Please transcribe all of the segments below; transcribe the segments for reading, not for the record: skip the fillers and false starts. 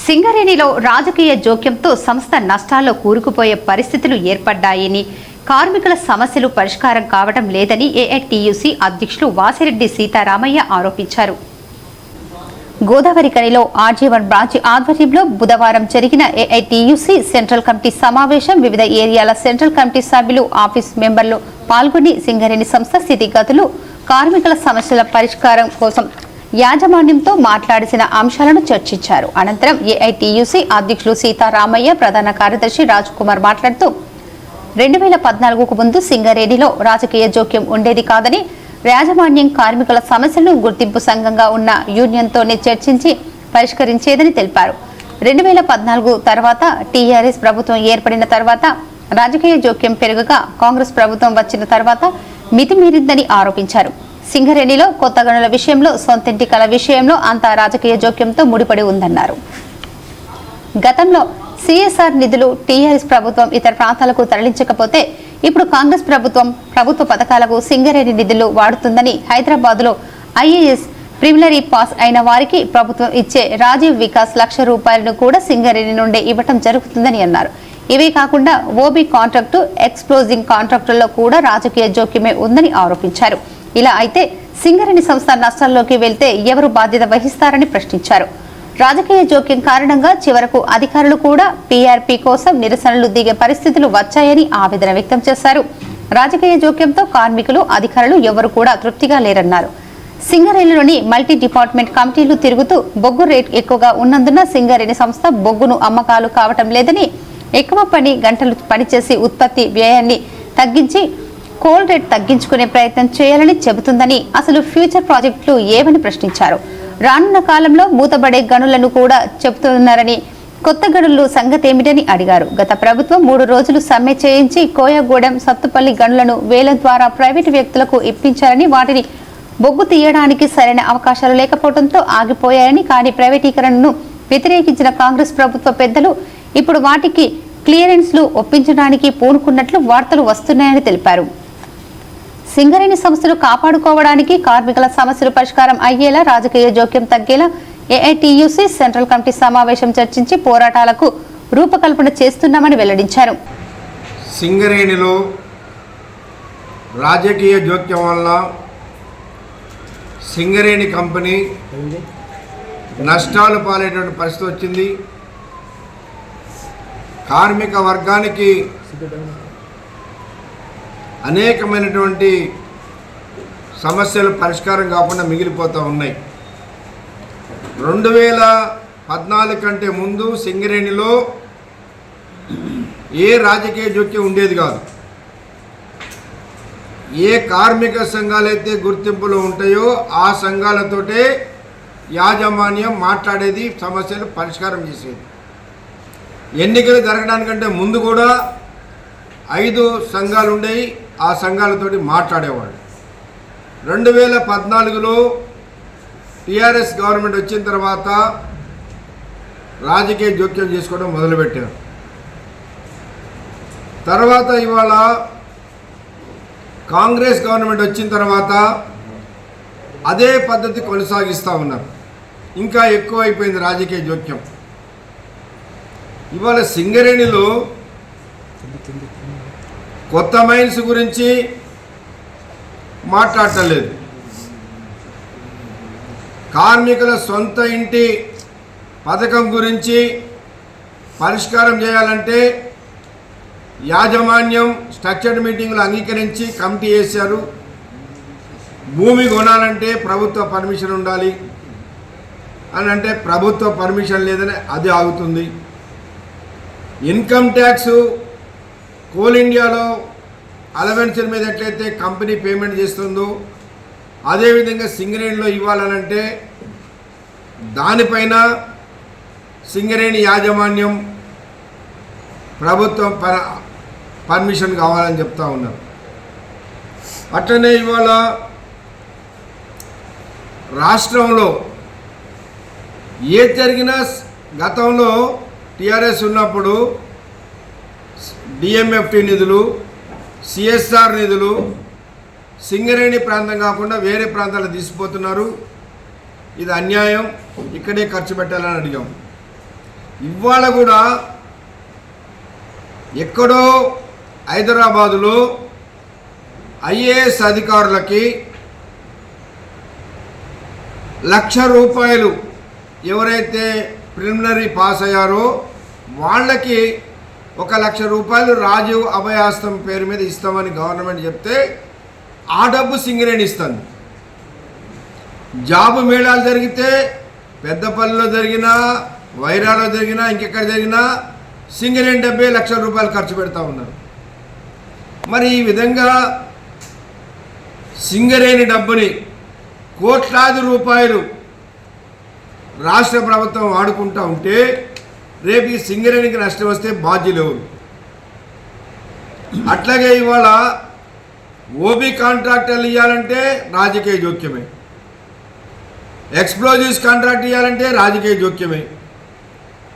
సింగరేణిలో రాజకీయ జోక్యంతో సంస్థ నష్టాల్లో కూరుకుపోయే పరిస్థితులు ఏర్పడ్డాయని, కార్మికుల సమస్యలు పరిష్కారం కావడం లేదని ఏఐటీయూసీ అధ్యక్షులు వాసిరెడ్డి సీతారామయ్య ఆరోపించారు. గోదావరి ఖనిలో ఆర్జీవన్ బ్రాంచ్ ఆధ్వర్యంలో బుధవారం జరిగిన ఏఐటీయూసీ సెంట్రల్ కమిటీ సమావేశం వివిధ ఏరియాల సెంట్రల్ కమిటీ సభ్యులు, ఆఫీస్ మెంబర్లు పాల్గొని సింగరేణి సంస్థ స్థితిగతులు, కార్మికుల సమస్యల పరిష్కారం కోసం యాజమాన్యంతో మాట్లాడిన అంశాలను చర్చించారు. అనంతరం ఏఐటీయూసీ అధ్యక్షులు సీతారామయ్య, ప్రధాన కార్యదర్శి రాజ్ కుమార్ మాట్లాడుతూ 2014కు ముందు సింగరేణిలో రాజకీయ జోక్యం ఉండేది కాదని, యాజమాన్యం కార్మికుల సమస్యలను గుర్తింపు సంఘంగా ఉన్న యూనియన్తోనే చర్చించి పరిష్కరించేదని తెలిపారు. 2014 తర్వాత టీఆర్ఎస్ ప్రభుత్వం ఏర్పడిన తర్వాత రాజకీయ జోక్యం పెరగగా కాంగ్రెస్ ప్రభుత్వం వచ్చిన తర్వాత మితిమీరిందని ఆరోపించారు. సింగరేణిలో కొత్త గనుల విషయంలో, సొంతింటి కల విషయంలో అంతా రాజకీయ జోక్యంతో ముడిపడి ఉందన్నారు. గతంలో సిఎస్ఆర్ నిధులు టీఆర్ఎస్ ప్రభుత్వం ఇతర ప్రాంతాలకు తరలించకపోతే ఇప్పుడు కాంగ్రెస్ ప్రభుత్వం ప్రభుత్వ పథకాలకు సింగరేణి నిధులు వాడుతుందని, హైదరాబాద్లో ఐఏఎస్ ప్రిలిమినరీ పాస్ అయిన వారికి ప్రభుత్వం ఇచ్చే రాజీవ్ వికాస్ ₹1,00,000 కూడా సింగరేణి నుండే ఇవ్వటం జరుగుతుందని అన్నారు. ఇవే కాకుండా ఓబీ కాంట్రాక్టు, ఎక్స్ప్లోజింగ్ కాంట్రాక్టుల్లో కూడా రాజకీయ జోక్యమే ఉందని ఆరోపించారు. ఇలా అయితే సింగరేణి సంస్థ నష్టాల్లోకి వెళ్తే ఎవరు బాధ్యత వహిస్తారని ప్రశ్నించారు. రాజకీయ జోక్యం కారణంగా చివరకు అధికారులు కూడా పీఆర్పీ కోసం నిరసనలు దిగే పరిస్థితులు వచ్చాయని ఆవేదన వ్యక్తం చేశారు. రాజకీయ జోక్యంతో కార్మికులు, అధికారులు ఎవరు కూడా తృప్తిగా లేరన్నారు. సింగరేణిలోని మల్టీ డిపార్ట్మెంట్ కమిటీలు తిరుగుతూ బొగ్గు రేట్ ఎక్కువగా ఉన్నందున సింగరేణి సంస్థ బొగ్గును అమ్మకాలు కావటం లేదని, ఎక్కువ గంటలు పనిచేసి ఉత్పత్తి వ్యయాన్ని తగ్గించి కోల్ రేట్ తగ్గించుకునే ప్రయత్నం చేయాలని చెబుతుందని, అసలు ఫ్యూచర్ ప్రాజెక్టులు ఏమని ప్రశ్నించారు. రానున్న కాలంలో మూతబడే గనులను కూడా చెబుతున్నారని, కొత్త గనులు సంగతేమిటని అడిగారు. గత ప్రభుత్వం 3 రోజులు సమ్మె చేయించి కోయగూడెం, సత్తుపల్లి గనులను వేల ద్వారా ప్రైవేటు వ్యక్తులకు ఇప్పించారని, వాటిని బొగ్గు తీయడానికి సరైన అవకాశాలు లేకపోవడంతో ఆగిపోయాయని, కానీ ప్రైవేటీకరణను వ్యతిరేకించిన కాంగ్రెస్ ప్రభుత్వ పెద్దలు ఇప్పుడు వాటికి క్లియరెన్స్లు ఒప్పించడానికి పూనుకున్నట్లు వార్తలు వస్తున్నాయని తెలిపారు. సింగరేణి సంస్థలు కాపాడుకోవడానికి, కార్మికుల సమస్యలు పరిష్కారం అయ్యేలా, రాజకీయ జోక్యం తగ్గేలా ఏఐటీయూసీ సెంట్రల్ కమిటీ సమావేశం చర్చించి పోరాటాలకు రూపకల్పన చేస్తున్నామని వెల్లడించారు. సింగరేణిలో రాజకీయ జోక్యం వల్ల సింగరేణి కంపెనీ నష్టాలు పాలేటువంటి పరిస్థితి వచ్చింది. కార్మిక వర్గానికి అనేకమైనటువంటి సమస్యలు పరిష్కారం కాకుండా మిగిలిపోతూ ఉన్నాయి. 2014 కంటే ముందు సింగరేణిలో ఏ రాజకీయ జోక్యం ఉండేది కాదు. ఏ కార్మిక సంఘాలైతే గుర్తింపులో ఉంటాయో ఆ సంఘాలతోటే యాజమాన్యం మాట్లాడేది, సమస్యలు పరిష్కారం చేసేది. ఎన్నికలు జరగడానికంటే ముందు కూడా 5 సంఘాలు ఉండేవి, ఆ సంఘాలతోటి మాట్లాడేవాళ్ళు. 2014లో టీఆర్ఎస్ గవర్నమెంట్ వచ్చిన తర్వాత రాజకీయ జోక్యం చేసుకోవడం మొదలుపెట్టారు. తర్వాత ఇవాళ కాంగ్రెస్ గవర్నమెంట్ వచ్చిన తర్వాత అదే పద్ధతి కొనసాగిస్తూ ఉన్నారు. ఇంకా ఎక్కువైపోయింది రాజకీయ జోక్యం. ఇవాళ సింగరేణిలో కొత్త మైన్స్ గురించి మాట్లాడలేదు. కార్మికుల సొంత ఇంటి పథకం గురించి పరిష్కారం చేయాలంటే యాజమాన్యం స్ట్రక్చర్డ్ మీటింగ్లు అంగీకరించి కమిటీ వేశారు. భూమి కొనాలంటే ప్రభుత్వ పర్మిషన్ ఉండాలి అని అంటే ప్రభుత్వ పర్మిషన్ లేదని అది ఆగుతుంది. ఇన్కమ్ ట్యాక్స్ కోల్ ఇండియాలో అలవెన్సుల మీద ఎట్లయితే కంపెనీ పేమెంట్ చేస్తుందో అదేవిధంగా సింగరేణిలో ఇవ్వాలనంటే దానిపైన సింగరేణి యాజమాన్యం ప్రభుత్వం పర్మిషన్ కావాలని చెప్తా ఉన్నారు. అట్లనే ఇవాళ రాష్ట్రంలో ఏది జరిగినా గతంలో టీఆర్ఎస్ ఉన్నప్పుడు డిఎంఎఫ్టీ నిధులు, సిఎస్ఆర్ నిధులు సింగరేణి ప్రాంతం కాకుండా వేరే ప్రాంతాలకు తీసుకుపోతున్నారు. ఇది అన్యాయం, ఇక్కడే ఖర్చు పెట్టాలని అడిగాం. ఇవాళ కూడా ఎక్కడో హైదరాబాదులో ఐఏఎస్ అధికారులకి ₹1,00,000 ఎవరైతే ప్రిలిమినరీ పాస్ అయ్యారో వాళ్ళకి ₹1,00,000 రాజీవ్ అభయాస్తం పేరు మీద ఇస్తామని గవర్నమెంట్ చెప్తే ఆ డబ్బు సింగరేణి ఇస్తుంది. జాబు మేళాలు జరిగితే పెద్దపల్లిలో జరిగినా, వైరాలో జరిగినా, ఇంకెక్కడ జరిగినా సింగరేణి డబ్బే ₹1,00,000 ఖర్చు పెడతా ఉన్నారు. మరి ఈ విధంగా సింగరేణి డబ్బుని కోట్లాది రూపాయలు రాష్ట్ర ప్రభుత్వం వాడుకుంటూ ఉంటే రేపు ఈ సింగరేణికి నష్టం వస్తే బాధ్యులు ఎవరు? అట్లాగే ఇవాళ ఓబీ కాంట్రాక్టర్లు ఇవ్వాలంటే రాజకీయ జోక్యమే, ఎక్స్ప్లోజివ్స్ కాంట్రాక్ట్ ఇవ్వాలంటే రాజకీయ జోక్యమే.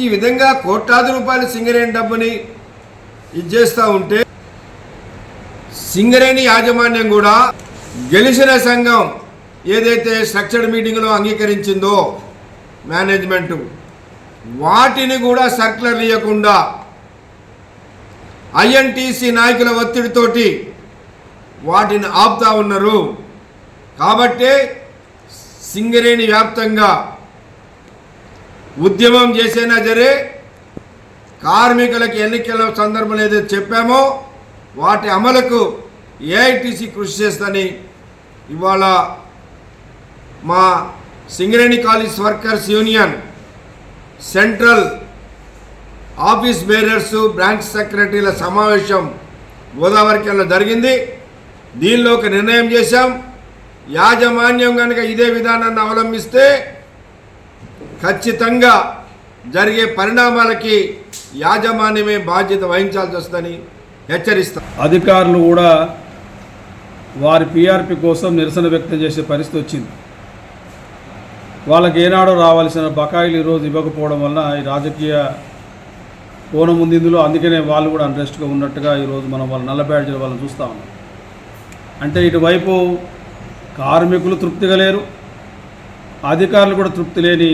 ఈ విధంగా కోట్లాది రూపాయలు సింగరేణి డబ్బుని ఇచ్చేస్తూ ఉంటే సింగరేణి యాజమాన్యం కూడా గెలిచిన సంఘం ఏదైతే స్ట్రక్చర్డ్ మీటింగ్లో అంగీకరించిందో మేనేజ్మెంటు, వాటిని కూడా సర్క్యులర్ ఇవ్వకుండా ఐఎన్టీసీ నాయకుల ఒత్తిడితోటి వాటిని ఆపుతా ఉన్నారు. కాబట్టి సింగరేణి వ్యాప్తంగా ఉద్యమం చేసేనా సరే కార్మికులకు ఎన్నికల సందర్భంలో ఏదైతే చెప్పామో వాటి అమలుకు ఏఐటీసీ కృషి చేస్తని ఇవాళ మా Singareni college workers union central office bearers branch సెక్రటరీల సమావేశం గోదావరిలో జరిగింది. దీనిలో ఒక నిర్ణయం చేశాం. యాజమాన్యం కనుక ఇదే విధానాన్ని అవలంబిస్తే ఖచ్చితంగా జరిగే పరిణామాలకి యాజమాన్యమే బాధ్యత వహించాల్సి వస్తుందని హెచ్చరిస్తాం. అధికారులు కూడా వారి పీఆర్పీ కోసం నిరసన వ్యక్తం చేసే పరిస్థితి వచ్చింది. వాళ్ళకి ఏనాడో రావాల్సిన బకాయిలు ఈరోజు ఇవ్వకపోవడం వలన ఈ రాజకీయ కోణం ఉంది ఇందులో. అందుకనే వాళ్ళు కూడా అన్రెస్ట్గా ఉన్నట్టుగా ఈరోజు మనం వాళ్ళ నల్ల బ్యాడ్జీల వాళ్ళని చూస్తూ ఉన్నాం. అంటే ఇటువైపు కార్మికులు తృప్తిగా లేరు, అధికారులు కూడా తృప్తి లేని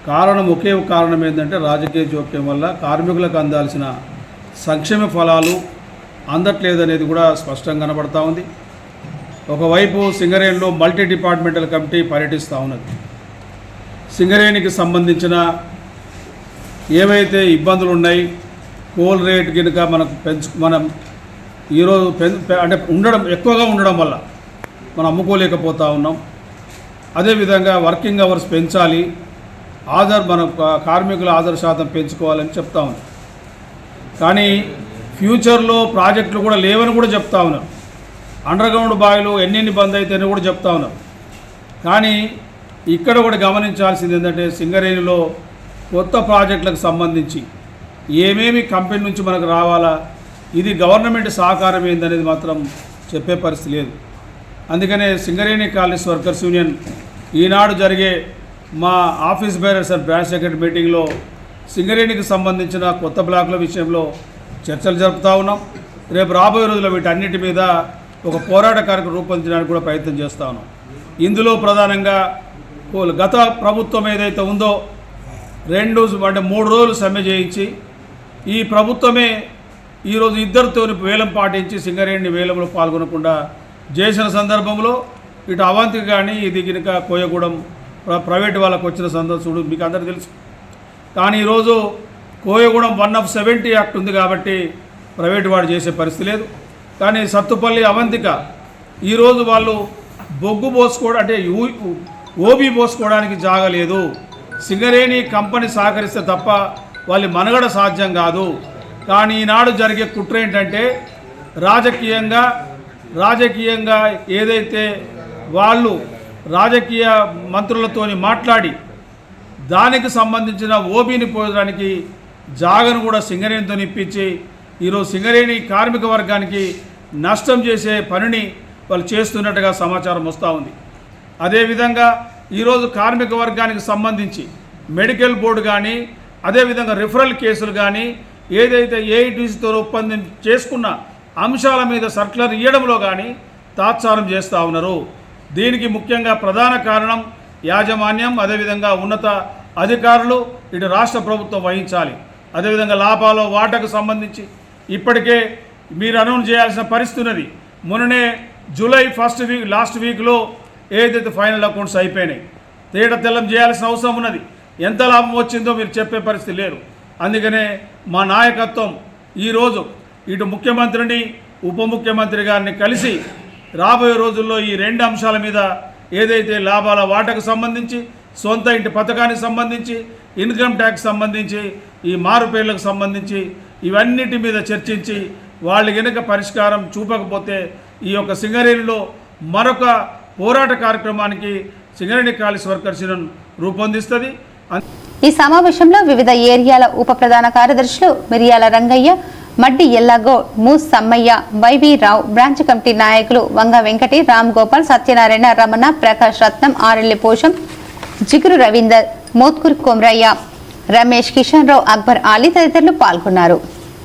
కారణం ఒకే కారణం ఏంటంటే రాజకీయ జోక్యం వల్ల కార్మికులకు అందాల్సిన సంక్షేమ ఫలాలు అందట్లేదనేది కూడా స్పష్టంగా కనబడతా ఉంది. ఒకవైపు సింగరేణిలో మల్టీ డిపార్ట్మెంటల్ కమిటీ పర్యటిస్తూ ఉన్నది. సింగరేణికి సంబంధించిన ఏవైతే ఇబ్బందులు ఉన్నాయి, కోల్ రేట్ కనుక మనం ఈరోజు అంటే ఎక్కువగా ఉండడం వల్ల మనం అమ్ముకోలేకపోతూ ఉన్నాం. అదేవిధంగా వర్కింగ్ అవర్స్ పెంచాలి, మన కార్మికుల హాజరు శాతం పెంచుకోవాలని చెప్తా ఉన్నాం. కానీ ఫ్యూచర్లో ప్రాజెక్టులు కూడా లేవని కూడా చెప్తా ఉన్నారు. అండర్గ్రౌండ్ బావిలు ఎన్ని బంద్ అయితేనే కూడా చెప్తా ఉన్నారు. కానీ ఇక్కడ కూడా గమనించాల్సింది ఏంటంటే సింగరేణిలో కొత్త ప్రాజెక్టులకు సంబంధించి ఏమేమి కంపెనీ నుంచి మనకు రావాలా, ఇది గవర్నమెంట్ సహకారం ఏందనేది మాత్రం చెప్పే పరిస్థితి లేదు. అందుకనే సింగరేణి కాలేజ్ వర్కర్స్ యూనియన్ ఈనాడు జరిగే మా office bearers and branch secretary మీటింగ్లో సింగరేణికి సంబంధించిన కొత్త బ్లాకుల విషయంలో చర్చలు జరుపుతూ ఉన్నాం. రేపు రాబోయే రోజుల్లో వీటన్నిటి మీద ఒక పోరాట కార్యక్రమం రూపొందించడానికి కూడా ప్రయత్నం చేస్తూ ఉన్నాం. ఇందులో ప్రధానంగా గత ప్రభుత్వం ఏదైతే ఉందో 3 రోజులు సమ్మె చేయించి ఈ ప్రభుత్వమే ఈరోజు ఇద్దరితో వేలం పాటించి సింగరేణి వేలంలో పాల్గొనకుండా చేసిన సందర్భంలో ఇటు అవంతికి కానీ ఇది కనుక కోయగూడెం ప్రైవేట్ వాళ్ళకు వచ్చిన సందర్భం మీకు అందరికీ తెలుసు. కానీ ఈరోజు కోయగూడెం 1/70 యాక్ట్ ఉంది కాబట్టి ప్రైవేట్ వాడు చేసే పరిస్థితి లేదు. కానీ సత్తుపల్లి అవంతిక ఈరోజు వాళ్ళు బొగ్గు పోసుకోవడం అంటే ఓబీ పోసుకోవడానికి జాగలేదు. సింగరేణి కంపెనీ సహకరిస్తే తప్ప వాళ్ళ మనుగడ సాధ్యం కాదు. కానీ ఈనాడు జరిగే కుట్ర ఏంటంటే రాజకీయంగా ఏదైతే వాళ్ళు రాజకీయ మంత్రులతోని మాట్లాడి దానికి సంబంధించిన ఓబీని పోయడానికి జాగను కూడా సింగరేణితో ఇప్పించి ఈరోజు సింగరేణి కార్మిక వర్గానికి నష్టం చేసే పనిని వాళ్ళు చేస్తున్నట్టుగా సమాచారం వస్తూ ఉంది. అదేవిధంగా ఈరోజు కార్మిక వర్గానికి సంబంధించి మెడికల్ బోర్డు కానీ అదేవిధంగా రిఫరల్ కేసులు కానీ ఏదైతే ఏఐటీసీతో ఒప్పందం చేసుకున్న అంశాల మీద సర్క్యులర్ ఇవ్వడంలో కానీ తాత్సారం చేస్తూ ఉన్నారు. దీనికి ముఖ్యంగా ప్రధాన కారణం యాజమాన్యం అదేవిధంగా ఉన్నత అధికారులు ఇటు రాష్ట్ర ప్రభుత్వం వహించాలి. అదేవిధంగా లాభాల వాటాకు సంబంధించి ఇప్పటికే మీరు అనౌన్స్ చేయాల్సిన పరిస్థితి ఉన్నది. మొన్ననే జూలై లాస్ట్ వీక్లో ఏదైతే ఫైనల్ అకౌంట్స్ అయిపోయినాయి, తెల్లం చేయాల్సిన అవసరం ఉన్నది. ఎంత లాభం వచ్చిందో మీరు చెప్పే పరిస్థితి లేరు. అందుకనే మా నాయకత్వం ఈరోజు ఇటు ముఖ్యమంత్రిని ఉప ముఖ్యమంత్రి గారిని కలిసి రాబోయే రోజుల్లో ఈ 2 అంశాల మీద ఏదైతే లాభాల వాటాకు సంబంధించి, సొంత ఇంటి పథకానికి సంబంధించి, ఇన్కమ్ ట్యాక్స్ సంబంధించి, ఈ మారు పేర్లకు సంబంధించి ఇవన్నిటి మీద చర్చించి వాళ్ళు గనుక పరిష్కారం చూపకపోతే ఈ యొక్క సింగరేణిలో మరొక పోరాట కార్యక్రమానికి సింగరేణి కాలేజ్ వర్కర్స్ యూనియన్ రూపొందిస్తుంది. ఈ సమావేశంలో వివిధ ఏరియాల ఉప ప్రధాన కార్యదర్శులు మిరియాల రంగయ్య, మడ్డి ఎల్లగౌడ్, మూస్ సమ్మయ్య, వైవి రావు, బ్రాంచ్ కమిటీ నాయకులు వంగ వెంకటి, రామ్ గోపాల్, సత్యనారాయణ, రమణ, ప్రకాష్ రత్నం, ఆరెల్లి పోషం, జిగురు రవీందర్, మోత్కూర్ కొమ్రయ్య, రమేష్, కిషన్ రావు, అక్బర్, అలీ తదితరులు పాల్గొన్నారు.